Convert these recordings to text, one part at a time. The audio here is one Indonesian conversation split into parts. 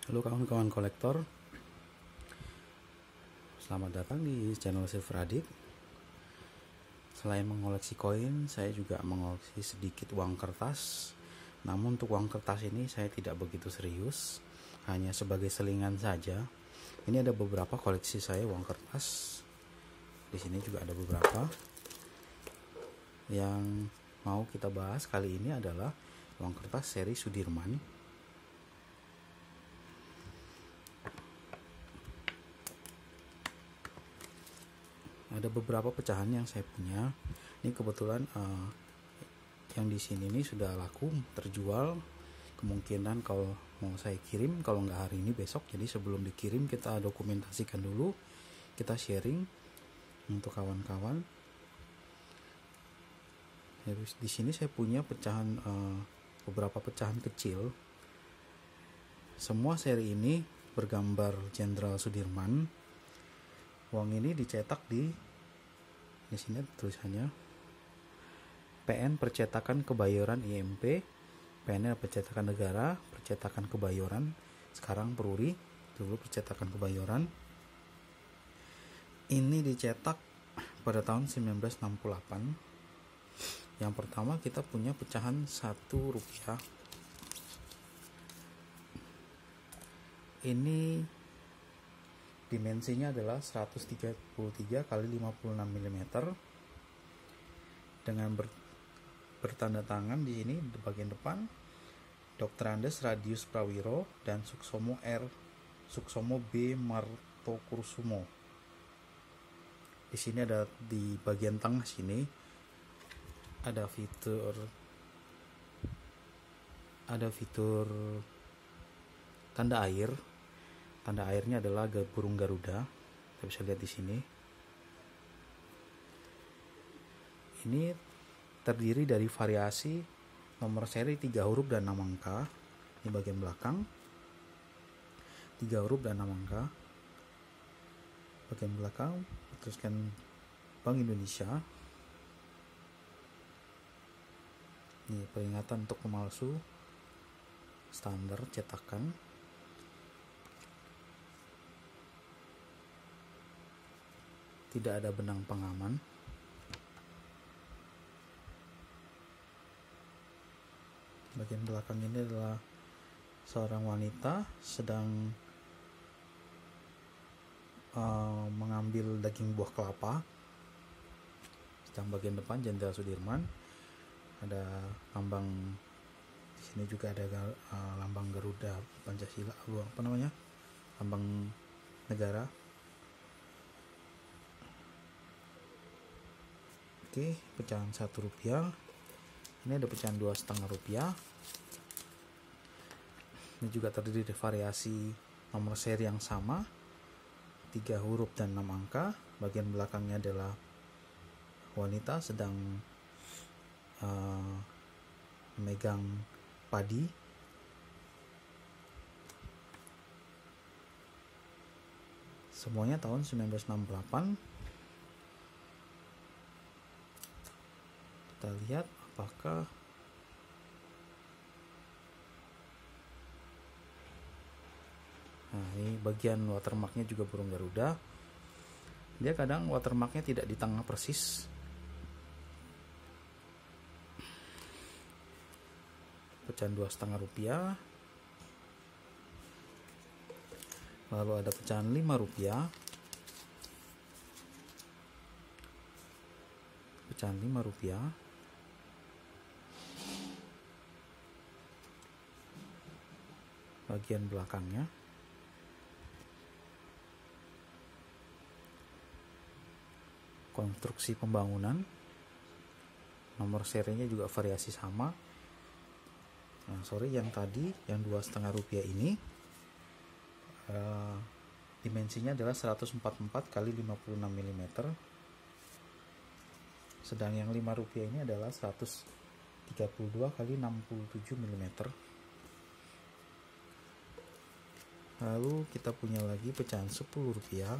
Halo kawan-kawan kolektor, selamat datang di channel Silver Addict. Selain mengoleksi koin, saya juga mengoleksi sedikit uang kertas. Namun untuk uang kertas ini saya tidak begitu serius, hanya sebagai selingan saja. Ini ada beberapa koleksi saya uang kertas. Di sini juga ada beberapa. Yang mau kita bahas kali ini adalah uang kertas seri Sudirman. Ada beberapa pecahan yang saya punya. Ini kebetulan yang di sini ini sudah laku, terjual. Kemungkinan kalau mau saya kirim, kalau nggak hari ini besok. Jadi sebelum dikirim kita dokumentasikan dulu, kita sharing untuk kawan-kawan. Di sini saya punya pecahan, beberapa pecahan kecil. Semua seri ini bergambar Jenderal Sudirman. Uang ini dicetak di sini tulisannya PN Percetakan Kebayoran IMP, PN Percetakan Negara, Percetakan Kebayoran, sekarang Peruri, dulu Percetakan Kebayoran. Ini dicetak pada tahun 1968. Yang pertama kita punya pecahan 1 rupiah. Ini dimensinya adalah 133 kali 56 mm dengan bertanda tangan di sini di bagian depan Dr. Andes Radius Prawiro dan Suksomo B Martokursumo. Di sini ada di bagian tengah sini ada fitur tanda air. Tanda airnya adalah burung Garuda. Kita bisa lihat di sini. Ini terdiri dari variasi nomor seri 3 huruf dan 6 angka. Di bagian belakang 3 huruf dan 6 angka. Bagian belakang tuliskan Bank Indonesia. Ini peringatan untuk pemalsu standar cetakan. Tidak ada benang pengaman. Bagian belakang ini adalah seorang wanita sedang mengambil daging buah kelapa. Sedang bagian depan Jenderal Sudirman. Ada lambang, di sini juga ada lambang Garuda Pancasila, lambang negara. Oke, pecahan 1 rupiah. Ini ada pecahan 2,5 rupiah. Ini juga terdiri dari variasi nomor seri yang sama, 3 huruf dan 6 angka. Bagian belakangnya adalah wanita sedang memegang padi. Semuanya tahun 1968. Kita lihat apakah ini bagian watermarknya juga burung Garuda. Dia kadang watermarknya tidak di tengah persis. Pecahan 2,5 rupiah. Lalu ada pecahan 5 rupiah. Pecahan 5 rupiah. Bagian belakangnya konstruksi pembangunan, nomor serinya juga variasi sama. Yang tadi yang 2,5 rupiah ini dimensinya adalah 144 kali 56 mm. Sedang yang 5 rupiah ini adalah 132 kali 67 mm. Lalu kita punya lagi pecahan 10 rupiah.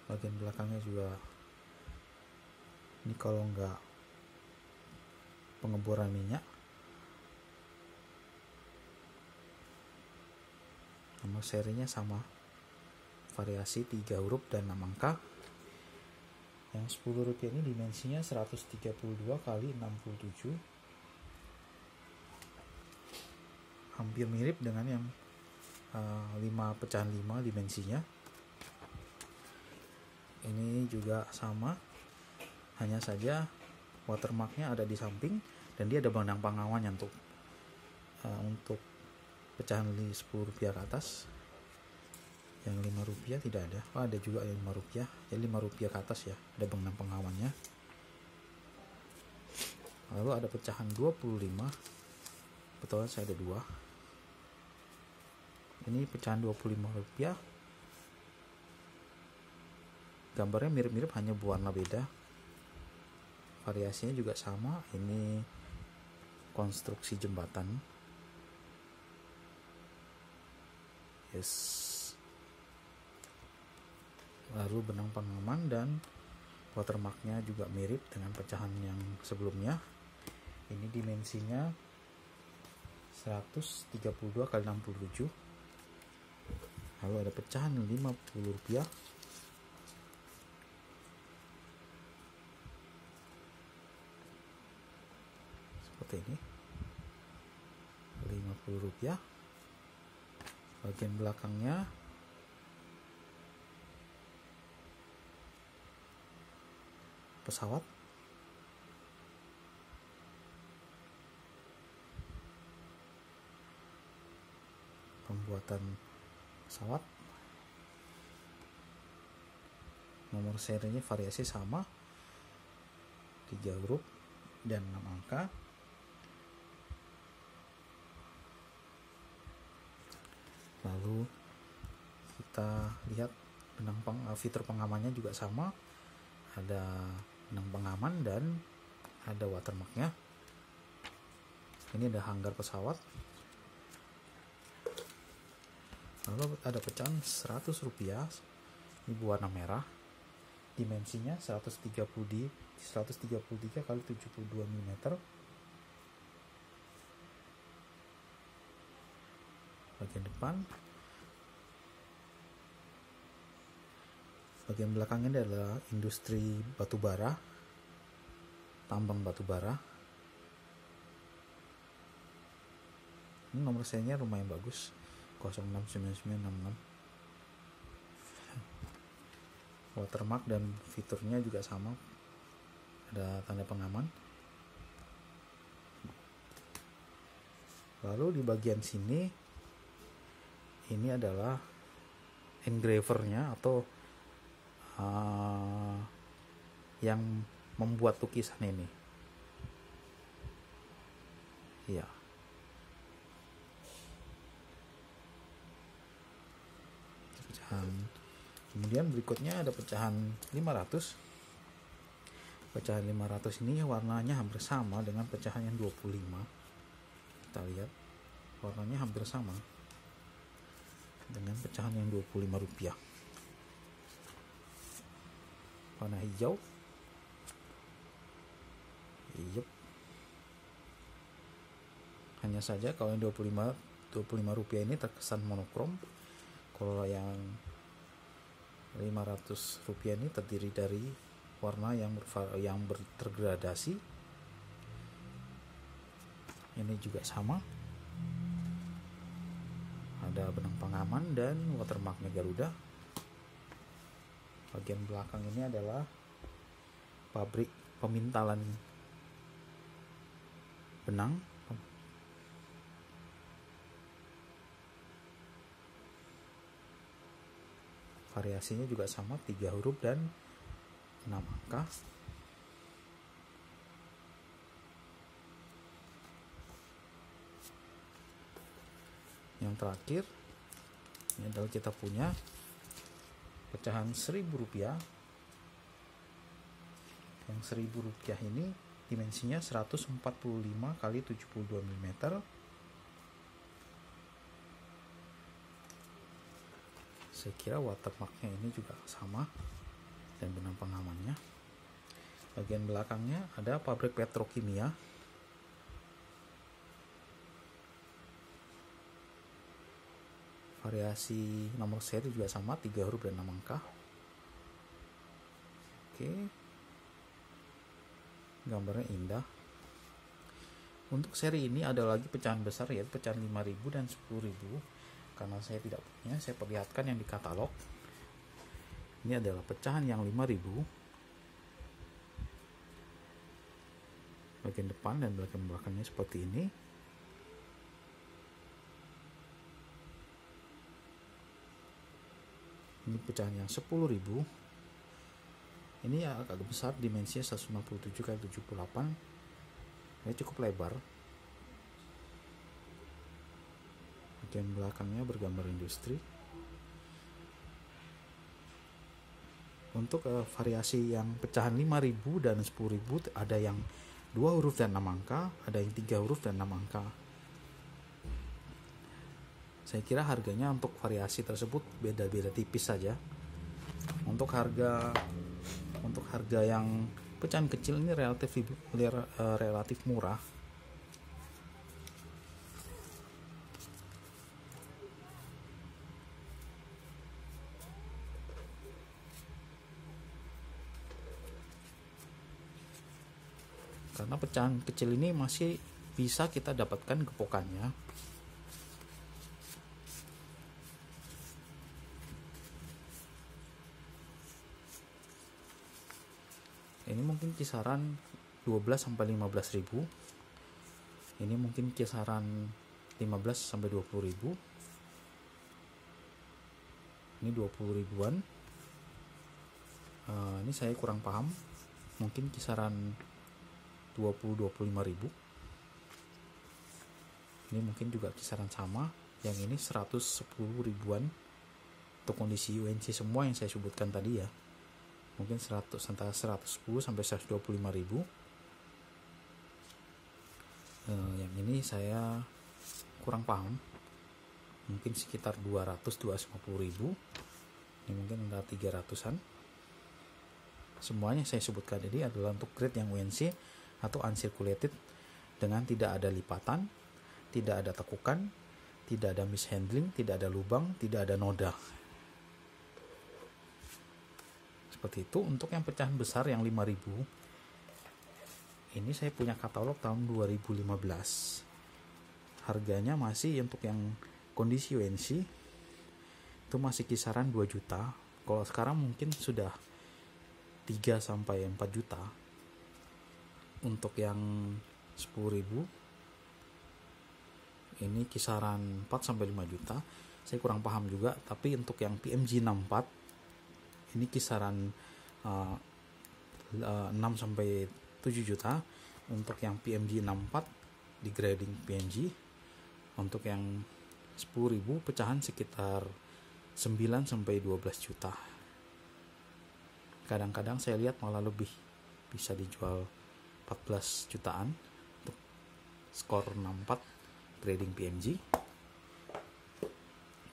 Bagian belakangnya juga Ini kalau nggak pengeboran minyak. Nomor serinya sama, variasi 3 huruf dan 6 angka. Yang Rp10 ini dimensinya 132 kali 67, hampir mirip dengan yang 5 pecahan 5 dimensinya. Ini juga sama, hanya saja watermarknya ada di samping dan dia ada benang pengawannya untuk pecahan Rp10 ke atas. Yang Rp5 tidak ada. Ada juga yang Rp5. Jadi Rp5 ke atas ya, ada benang pengawannya. Lalu ada pecahan 25. Betul, saya ada 2. Ini pecahan Rp25. Gambarnya mirip-mirip, hanya warna beda. Variasinya juga sama. Ini konstruksi jembatan. Yes. Lalu benang pengaman dan watermarknya juga mirip dengan pecahan yang sebelumnya. Ini dimensinya 132 kali 67. Lalu ada pecahan Rp50. Seperti ini. Rp50. Bagian belakangnya pesawat. Pembuatan pesawat. Nomor serinya variasi sama, 3 huruf dan 6 angka. Lalu kita lihat fitur pengamannya juga sama, ada benang pengaman dan ada watermarknya. Ini ada hanggar pesawat. Lalu ada pecahan Rp100. Ini berwarna merah. Dimensinya 133 kali 72 mm. Bagian depan. Bagian belakangnya adalah industri batubara, tambang batubara. Ini nomor serinya lumayan bagus, 069966. Watermark dan fiturnya juga sama, ada tanda pengaman. Lalu di bagian sini, ini adalah engravernya atau yang membuat lukisan ini. Ya. Kemudian berikutnya ada pecahan 500. Pecahan 500 ini warnanya hampir sama dengan pecahan yang 25. Kita lihat, warnanya hampir sama dengan pecahan yang Rp25. Warna hijau. Yep. Hanya saja kalau yang Rp25 ini terkesan monokrom. Kalau yang Rp500 ini terdiri dari warna yang tergradasi. Ini juga sama. Ada benang pengaman dan watermarknya Garuda. Bagian belakang ini adalah pabrik pemintalan benang. Variasinya juga sama, 3 huruf dan 6 angka. Yang terakhir, ini adalah kita punya pecahan Rp1000. Yang Rp1000 ini dimensinya 145 kali 72 mm. Saya kira watermarknya ini juga sama dan benang pengamannya. Bagian belakangnya ada pabrik petrokimia. Variasi nomor seri juga sama, 3 huruf dan 6 angka. Oke, gambarnya indah. Untuk seri ini ada lagi pecahan besar, yaitu pecahan 5.000 dan 10.000. Karena saya tidak punya, saya perlihatkan yang di katalog. Ini adalah pecahan yang 5.000. Bagian depan dan bagian belakangnya seperti ini. Ini pecahan yang 10.000. Ini agak besar, dimensinya 157 x 78. Ini cukup lebar. Bagian belakangnya bergambar industri. Untuk variasi yang pecahan 5.000 dan 10.000 ada yang 2 huruf dan 6 angka, ada yang 3 huruf dan 6 angka. Saya kira harganya untuk variasi tersebut beda-beda tipis saja. Untuk harga yang pecahan kecil ini relatif murah. Karena pecahan kecil ini masih bisa kita dapatkan gepokannya. Ini mungkin kisaran 12 sampai 15 ribu. Ini mungkin kisaran 15 sampai 20 ribu. Ini 20 ribuan. Ini saya kurang paham. Mungkin kisaran 20-25 ribu. Ini mungkin juga kisaran sama. Yang ini 110 ribuan. Untuk kondisi UNC semua yang saya sebutkan tadi ya. Mungkin antara 110 sampai 125 ribu. Yang ini saya kurang paham, mungkin sekitar 200-250 ribu. Ini mungkin ada 300an. Semuanya saya sebutkan ini adalah untuk grade yang UNC atau uncirculated, dengan tidak ada lipatan, tidak ada tekukan, tidak ada mishandling, tidak ada lubang, tidak ada noda. Seperti itu. Untuk yang pecahan besar yang 5.000, ini saya punya katalog tahun 2015. Harganya masih untuk yang kondisi UNC itu masih kisaran 2 juta. Kalau sekarang mungkin sudah 3 sampai 4 juta. Untuk yang 10.000 ini kisaran 4 sampai 5 juta. Saya kurang paham juga, tapi untuk yang PMG 64 ini kisaran 6 sampai 7 juta. Untuk yang PMG 64 di grading PMG. Untuk yang 10.000 pecahan sekitar 9 sampai 12 juta. Kadang-kadang saya lihat malah lebih, bisa dijual 14 jutaan untuk skor 64 grading PMG.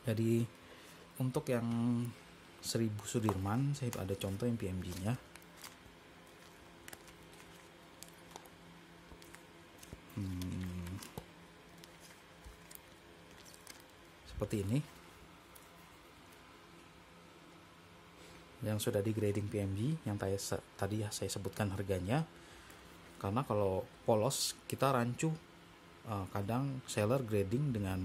Jadi untuk yang 1000 Sudirman, saya ada contoh yang PMG-nya. Seperti ini. Yang sudah di grading PMG, yang tadi saya sebutkan harganya. Karena kalau polos kita rancu, kadang seller grading dengan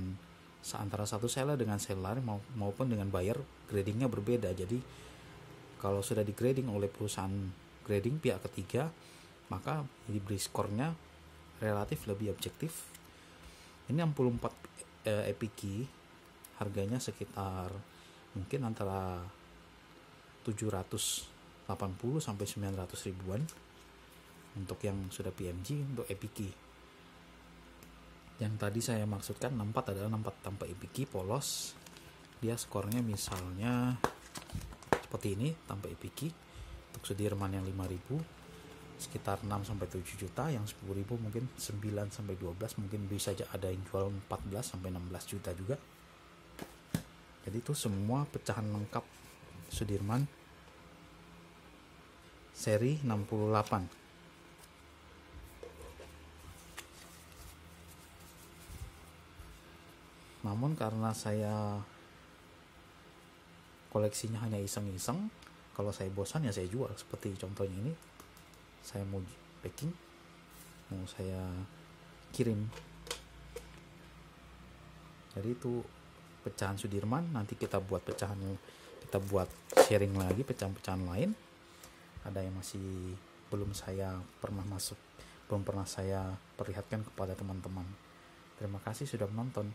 antara satu seller dengan seller maupun dengan buyer gradingnya berbeda. Jadi kalau sudah di grading oleh perusahaan grading pihak ketiga, maka diberi skornya relatif lebih objektif. Ini 64 EPK, harganya sekitar mungkin antara 780 sampai 900 ribuan untuk yang sudah PMG. Untuk EPK yang tadi saya maksudkan 64 adalah 64 tanpa EPK polos. Dia skornya misalnya seperti ini tanpa EPK. Untuk Sudirman yang 5.000 sekitar 6 sampai 7 juta, yang 10.000 mungkin 9 sampai 12, mungkin bisa aja ada yang jual 14 sampai 16 juta juga. Jadi itu semua pecahan lengkap Sudirman seri 68. Namun karena saya koleksinya hanya iseng-iseng, kalau saya bosan ya saya jual. Seperti contohnya ini, saya mau packing, mau saya kirim. Jadi itu pecahan Sudirman. Nanti kita buat sharing lagi pecahan-pecahan lain. Ada yang masih belum pernah saya perlihatkan kepada teman-teman. Terima kasih sudah menonton.